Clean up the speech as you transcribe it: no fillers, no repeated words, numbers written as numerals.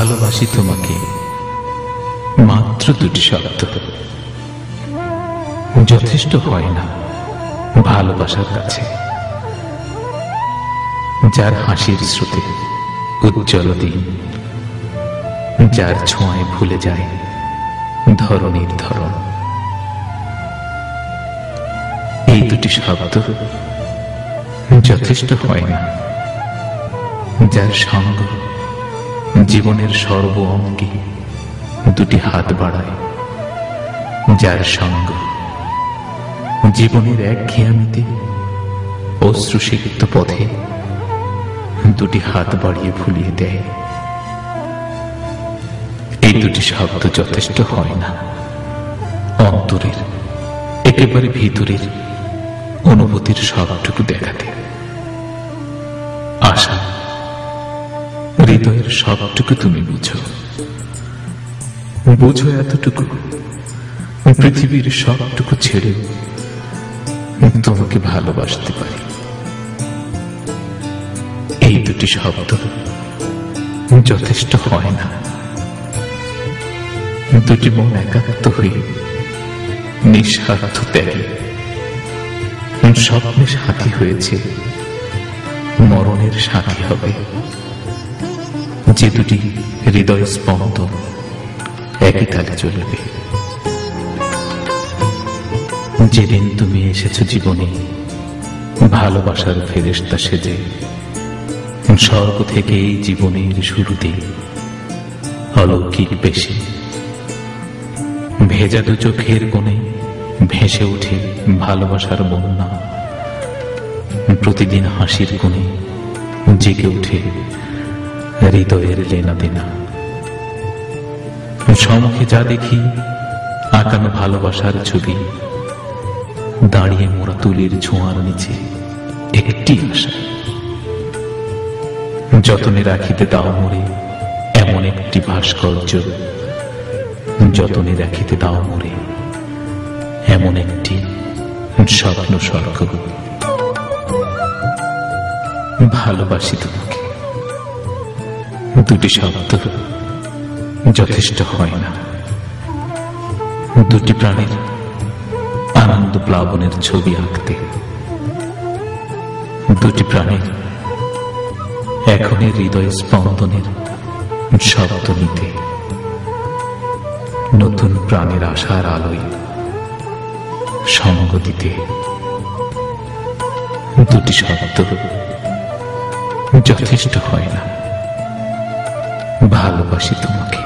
ভালোবাসি তোমাকে, মাত্র দুটি শব্দ যথেষ্ট হয় না ভালোবাসার কাছে। যার হাসির স্রোতে উজ্জ্বল দিন, যার ছোঁয়ায় ভুলে যায় ধরনীর ধরন, এই দুটি শব্দ যথেষ্ট হয় না। যার সঙ্গ জীবনের সর্ব অঙ্গে দুটি হাত বাড়ায়, যার সঙ্গ জীবনের একঘেয়ামিতে অশ্রুসিক্ত পথে দুটি হাত বাড়িয়ে ভুলিয়ে দেয়, এই দুটি শব্দ যথেষ্ট হয় না অন্তরের একেবারে ভিতরের অনুভূতির সবটুকু দেখাতে। আশা হৃদয়ের সবটুকু তুমি বুঝো, বুঝো এতটুকু পৃথিবীর সবটুকু ছেড়ে তোমাকে ভালোবাসতে পারি। এই দুটি শব্দ যথেষ্ট হয় না। দুটি মন একাত্ম হয়ে নিঃস্বার্থ ত্যাগে স্বপ্নে সাথী হয়েছে, মরণের সাথী হবে। যে দুটি হৃদয় স্পন্দন একই তালে চলবে। যেদিন তুমি এসেছো জীবনে ভালোবাসার ফেরেশতা সেজে, স্বর্গ থেকে এই জীবনের শুরুতে অলৌকিক বেশি ভেজা দু চোখের কোণে ভেসে ওঠে ভালোবাসার বন্যা। প্রতিদিন হাসির কোণে জেগে ওঠে হৃদয়ের লেনা দেনা। সম্মুখে যা দেখি আঁকানো ভালোবাসার ছবি, দাঁড়িয়ে মোরা তুলির ছোঁয়ার নিচে একটি আশা, যতনে রাখিতে দাও মোরে এমন একটি ভাস্কর্য, যতনে রাখিতে দাও মোরে এমন একটি স্বপ্ন স্বর্গ। ভালোবাসি তোমাকে, দুটি শব্দ যথেষ্ট হয় না। দুটি প্রাণের আনন্দ প্লাবনের ছবি আঁকতে, দুটি প্রাণের এখনের হৃদয় স্পন্দনের শব্দ নিতে, নতুন প্রাণের আশার আলোয় সঙ্গ দিতে। দুটি শব্দ যথেষ্ট হয় না। ভালোবাসি তোমাকে।